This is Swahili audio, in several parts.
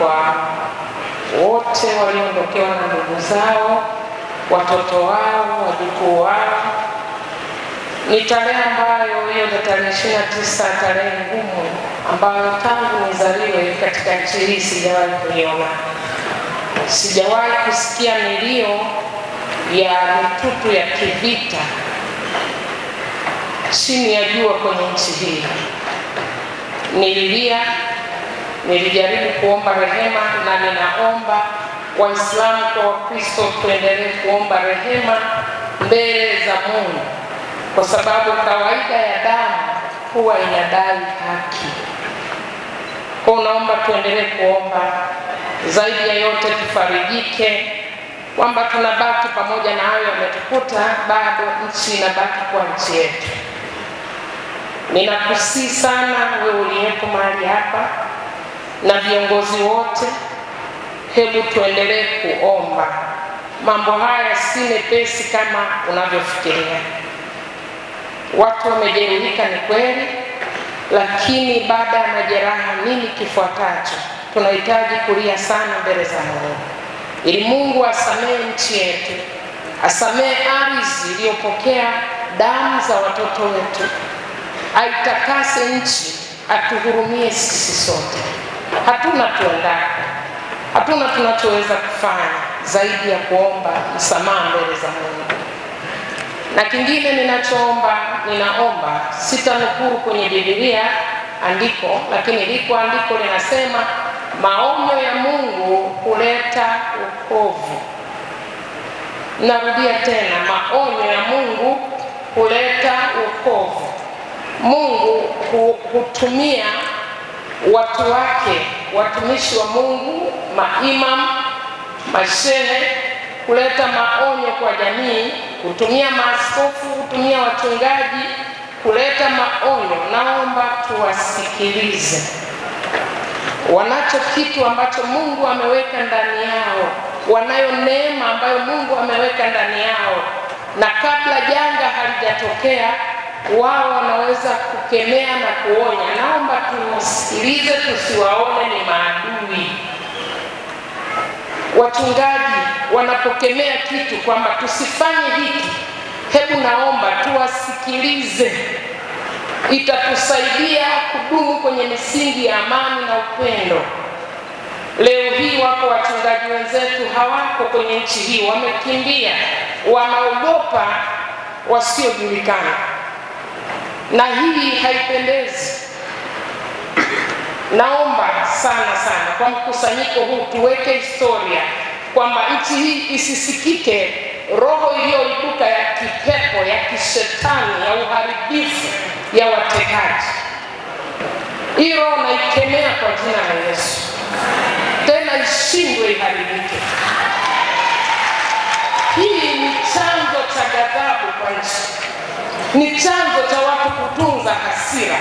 kwa wote walioondokewa na ndugu zao, watoto wao, wajukuu wao. Ni tarehe ambayo hiyo tarehe 29, tarehe ngumu ambayo tangu nizaliwe katika nchi hii sijawahi kuiona. Sijawahi kusikia milio ya mitutu ya kivita chini ya jua kwenye nchi hii. Nililia, nilijaribu kuomba rehema, na ninaomba Waislamu kwa Wakristo tuendelee kuomba rehema mbele za Mungu, kwa sababu kawaida ya damu huwa inadai haki. Kwa naomba tuendelee kuomba. Zaidi ya yote tufarijike kwamba tunabaki pamoja na hayo yametukuta, bado nchi inabaki kwa nchi yetu. Ninakusihi sana wewe uliyepo mahali hapa na viongozi wote, hebu tuendelee kuomba. Mambo haya si mepesi kama unavyofikiria. Watu wamejeruhika, ni kweli, lakini baada ya majeraha nini kifuatacho? Tunahitaji kulia sana mbele za Mungu, ili Mungu asamehe nchi yetu, asamehe ardhi iliyopokea damu za watoto wetu, aitakase nchi, atuhurumie sisi sote. Hatuna tuendako, hatuna tunachoweza kufanya zaidi ya kuomba msamaha mbele za Mungu. Na kingine ninachoomba, ninaomba, sitanukuru kwenye Biblia andiko, lakini liko andiko linasema maonyo ya Mungu huleta wokovu. Narudia tena, maonyo ya Mungu huleta wokovu. Mungu hutumia watu wake, watumishi wa Mungu, maimam, mashehe, kuleta maonyo kwa jamii, kutumia maaskofu, kutumia wachungaji, kuleta maonyo. Naomba tuwasikilize. Wanacho kitu ambacho Mungu ameweka ndani yao, wanayo neema ambayo Mungu ameweka ndani yao, na kabla janga halijatokea wao wanaweza kukemea na kuonya. Naomba tuwasikilize, tusiwaone ni maadui. Wachungaji wanapokemea kitu kwamba tusifanye hiki, hebu naomba tuwasikilize. Itatusaidia kudumu kwenye misingi ya amani na upendo. Leo hii wako wachungaji wenzetu hawako kwenye nchi hii, wamekimbia, wanaogopa wasiojulikana, na hii haipendezi. Naomba sana sana kwa mkusanyiko huu tuweke historia kwamba nchi hii isisikike roho iliyoibuka ya kipepo, ya kishetani, ya uharibifu, ya watekaji. Hii roho naikemea kwa jina la Yesu, tena ishindwe, iharibike. Hii ni chanzo cha ghadhabu kwa nchi, ni chanzo cha watu kutunza hasira.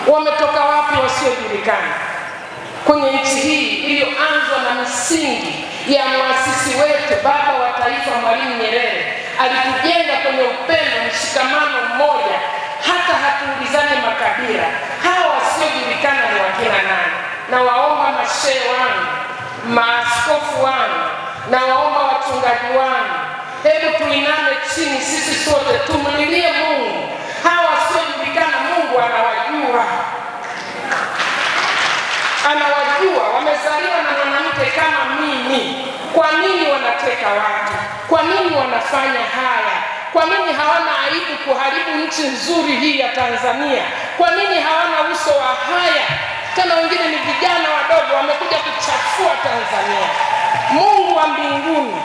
Wametoka wapi wasiojulikana? Kwenye nchi hii iliyoanzwa na misingi ya muasisi wetu, baba wa taifa Mwalimu Nyerere, alitujenga kwenye upendo, mshikamano mmoja, hata hatuulizane makabila. Hawa wasiojulikana ni wakina nani? Na waomba mashehe wangu, maaskofu wangu, na waomba wachungaji wangu, hebu tuiname chini sisi sote tumlilie Mungu. Hawa wasiojulikana Mungu anawajua, anawajua. Wamezaliwa na mwanamke kama mimi. Kwa nini wanateka watu? Kwa nini wanafanya haya? Kwa nini hawana aibu kuharibu nchi nzuri hii ya Tanzania? Kwa nini hawana uso wa haya? Tena wengine ni vijana wadogo, wamekuja kuchafua Tanzania. Mungu wa mbinguni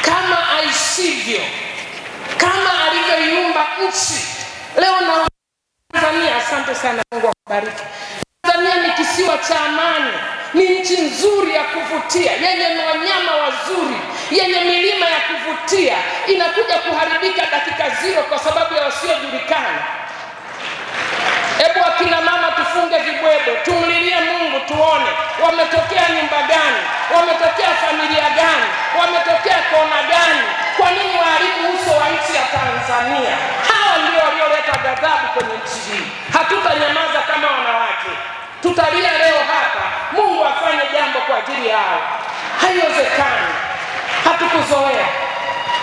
kama aishivyo, kama alivyoiumba nchi leo na Tanzania. Asante sana, Mungu akubariki. Tanzania ni kisiwa cha amani, ni nchi nzuri ya kuvutia, yenye wanyama wazuri, yenye milima ya kuvutia. Inakuja kuharibika dakika zero kwa sababu ya wasiojulikana. Hebu akina mama tufunge vibwebo, tumlilie Mungu, tuone wametokea nyumba gani, wametokea familia gani, wametokea kona gani. Kwa nini waharibu uso wa nchi ya Tanzania? Hawa ndio walioleta ghadhabu kwenye nchi hii. Hatutanyamaza kama wanawake, tutalia leo hapa. Mungu ajili yao. Haiwezekani, hatukuzoea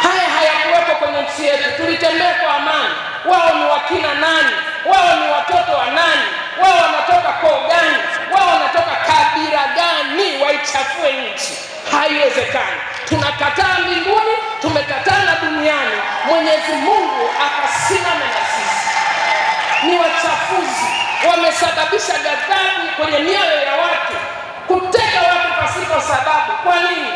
haya, hayakuwepo kwenye nchi yetu. Tulitembea kwa amani. Wao ni wakina nani? Wao ni watoto wa nani? Wao wanatoka koo gani? Wao wanatoka kabila gani? Waichafue nchi. Haiwezekani. Tunakataa mbinguni, tumekataa na duniani. Mwenyezi Mungu akasimama na sisi. Ni wachafuzi, wamesababisha ghadhabu kwenye mioyo ya watu, kuteka watu pasipo sababu. Kwa nini?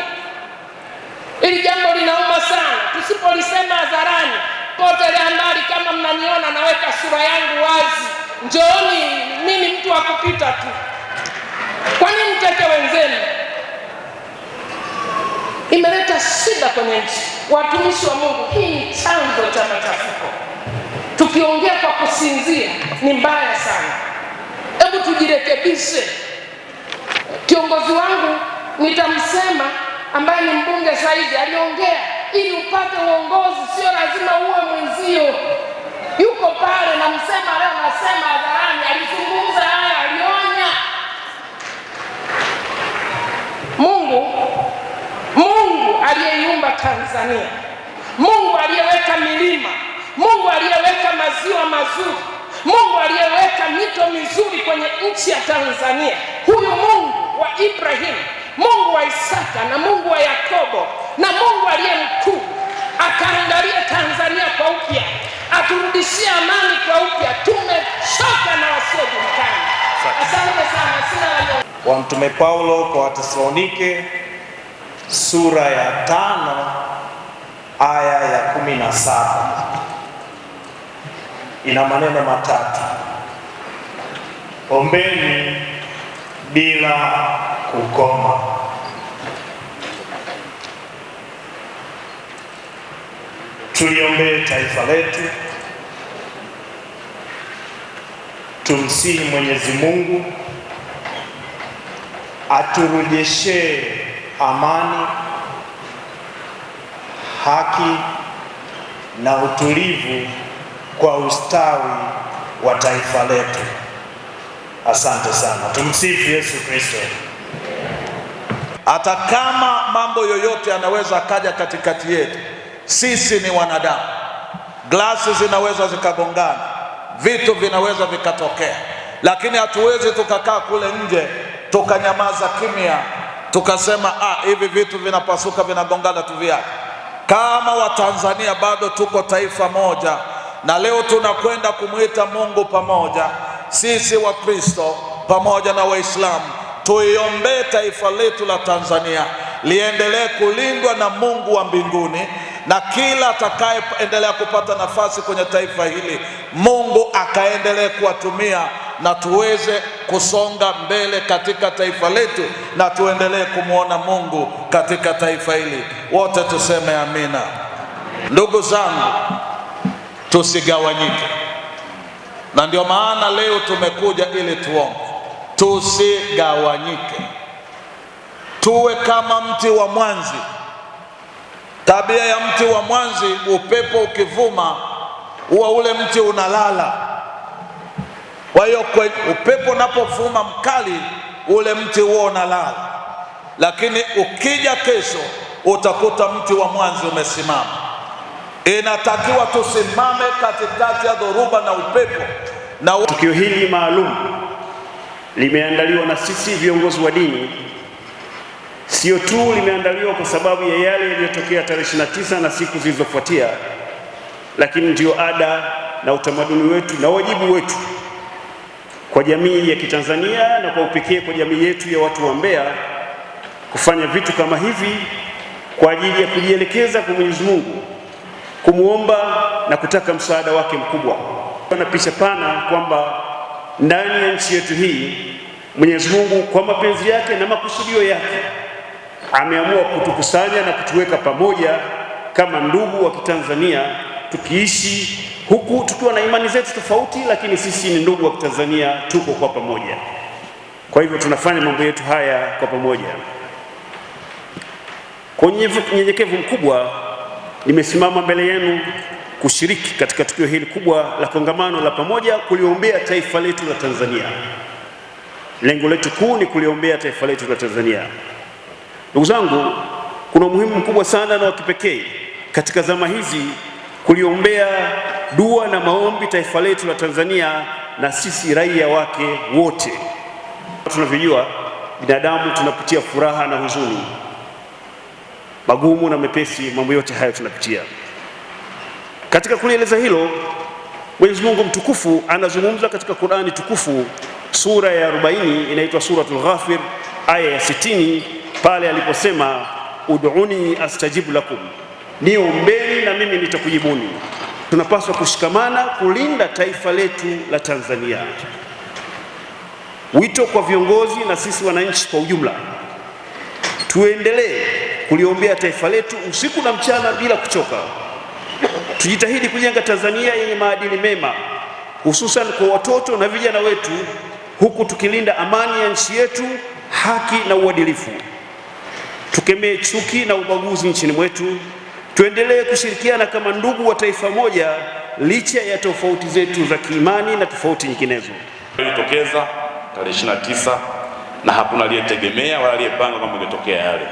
Ili jambo linauma sana. Tusipolisema hadharani, potelea mbali. Kama mnaniona naweka sura yangu wazi, njooni, mimi ni mtu wa kupita tu. Kwa nini mteke wenzenu? Imeleta shida kwenye nchi. Watumishi wa Mungu, hii ni chanzo cha machafuko. Tukiongea kwa kusinzia ni mbaya sana. Hebu tujirekebishe. Kiongozi wangu nitamsema, ambaye ni mbunge saizi, aliongea, ili upate uongozi sio lazima uwe mwenzio. Yuko pale na msema leo, nasema hadharani, alizungumza haya, alionya. Mungu aliyeiumba Tanzania, Mungu aliyeweka milima, Mungu aliyeweka maziwa mazuri, Mungu aliyeweka mito mizuri kwenye nchi ya Tanzania, huyu Mungu wa Ibrahim, Mungu wa Isaka na Mungu wa Yakobo na Mungu aliye mkuu, akaangalia Tanzania kwa upya, aturudishie amani kwa upya. Tumechoka na wasiojulikana. Asante sana. Sina wa Mtume Paulo kwa Wathesalonike sura ya 5 aya ya 17 ina maneno matatu: ombeni bila kukoma. Tuliombee taifa letu, tumsihi Mwenyezi Mungu aturudishie amani, haki na utulivu kwa ustawi wa taifa letu. Asante sana. Tumsifu Yesu Kristo. Hata kama mambo yoyote yanaweza kaja katikati yetu, sisi ni wanadamu. Glasi zinaweza zikagongana, vitu vinaweza vikatokea, lakini hatuwezi tukakaa kule nje tukanyamaza kimya tukasema hivi vitu vinapasuka vinagongana tuviache. Kama Watanzania bado tuko taifa moja, na leo tunakwenda kumwita Mungu pamoja. Sisi Wakristo pamoja na Waislamu tuiombee taifa letu la Tanzania liendelee kulindwa na Mungu wa mbinguni, na kila atakayeendelea kupata nafasi kwenye taifa hili Mungu akaendelee kuwatumia, na tuweze kusonga mbele katika taifa letu, na tuendelee kumwona Mungu katika taifa hili. Wote tuseme amina. Ndugu zangu, tusigawanyike, na ndio maana leo tumekuja ili tuombe. Tusigawanyike, tuwe kama mti wa mwanzi. Tabia ya mti wa mwanzi, upepo ukivuma huwa ule mti unalala. Kwa hiyo upepo unapovuma mkali, ule mti huo unalala, lakini ukija kesho utakuta mti wa mwanzi umesimama. Inatakiwa tusimame katikati ya dhoruba na upepo. Na tukio hili maalum limeandaliwa na sisi viongozi wa dini. Sio tu limeandaliwa kwa sababu ya yale yaliyotokea tarehe 29 na siku zilizofuatia, lakini ndio ada na utamaduni wetu na wajibu wetu kwa jamii ya Kitanzania, na kwa upekee kwa jamii yetu ya watu wa Mbeya, kufanya vitu kama hivi kwa ajili ya kujielekeza kwa Mwenyezi Mungu, kumuomba na kutaka msaada wake mkubwa. Na picha pana kwamba ndani ya nchi yetu hii Mwenyezi Mungu kwa mapenzi yake na makusudio yake ameamua kutukusanya na kutuweka pamoja kama ndugu wa Kitanzania, tukiishi huku tukiwa na imani zetu tofauti, lakini sisi ni ndugu wa Kitanzania, tuko kwa pamoja. Kwa hivyo tunafanya mambo yetu haya kwa pamoja. Kwa unyenyekevu mkubwa nimesimama mbele yenu kushiriki katika tukio hili kubwa la kongamano la pamoja kuliombea taifa letu la Tanzania. Lengo letu kuu ni kuliombea taifa letu la Tanzania. Ndugu zangu, kuna umuhimu mkubwa sana na wa kipekee katika zama hizi kuliombea dua na maombi taifa letu la Tanzania na sisi raia wake wote. Tunavyojua, binadamu tunapitia furaha na huzuni, magumu na mepesi, mambo yote hayo tunapitia. Katika kulieleza hilo, Mwenyezi Mungu mtukufu anazungumza katika Qur'ani tukufu, sura ya 40 inaitwa Suratul Ghafir, aya ya 60, pale aliposema ud'uni astajibu lakum, niombeni na mimi nitakujibuni. Tunapaswa kushikamana kulinda taifa letu la Tanzania. Wito kwa viongozi na sisi wananchi kwa ujumla, tuendelee kuliombea taifa letu usiku na mchana bila kuchoka. Tujitahidi kujenga Tanzania yenye maadili mema, hususan kwa watoto na vijana wetu, huku tukilinda amani ya nchi yetu, haki na uadilifu. Tukemee chuki na ubaguzi nchini mwetu. Tuendelee kushirikiana kama ndugu wa taifa moja licha ya tofauti zetu za kiimani na tofauti nyinginezo. Ilitokeza tarehe 29 na hakuna aliyetegemea wala aliyepanga kwamba ingetokea yale,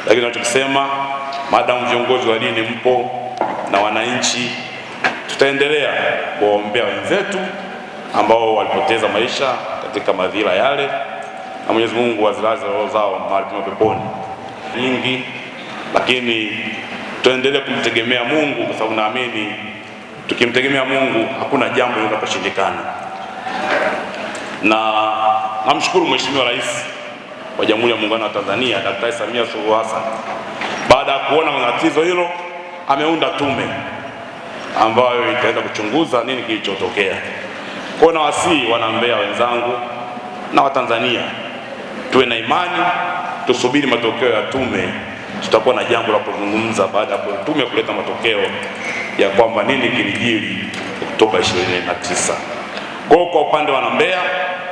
lakini tunachosema, maadamu viongozi wa dini mpo na wananchi, tutaendelea kuwaombea wenzetu ambao walipoteza maisha katika madhila yale, na Mwenyezi Mungu azilaze roho zao mahali pema peponi nyingi, lakini tuendelee kumtegemea Mungu, kwa sababu naamini tukimtegemea Mungu hakuna jambo linaloshindikana. Na namshukuru Mheshimiwa Rais wa Jamhuri ya Muungano wa Tanzania Daktari Samia Suluhu Hassan, baada ya kuona tatizo hilo ameunda tume ambayo itaenda kuchunguza nini kilichotokea. Kwa nawasihi wana Mbeya wenzangu na Watanzania, tuwe na imani, tusubiri matokeo ya tume. Tutakuwa na jambo la kuzungumza baada ya tume kuleta matokeo ya kwamba nini kilijiri Oktoba 29. Kwa upande wa Mbeya,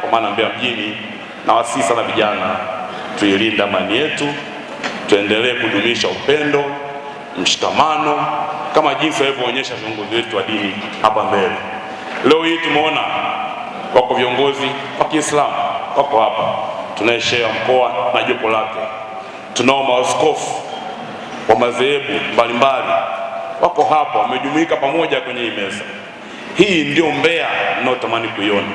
kwa maana Mbeya mjini, na wasihi sana vijana, tuilinde amani yetu, tuendelee kudumisha upendo, mshikamano kama jinsi walivyoonyesha viongozi wetu wa dini hapa mbele. Leo hii tumeona wako viongozi wa Kiislamu wako hapa, tunaye Sheikh mkoa na jopo lake, tunao maaskofu wa madhehebu mbalimbali wako hapa, wamejumuika pamoja kwenye hii meza. Hii ndio Mbeya ninayotamani kuiona.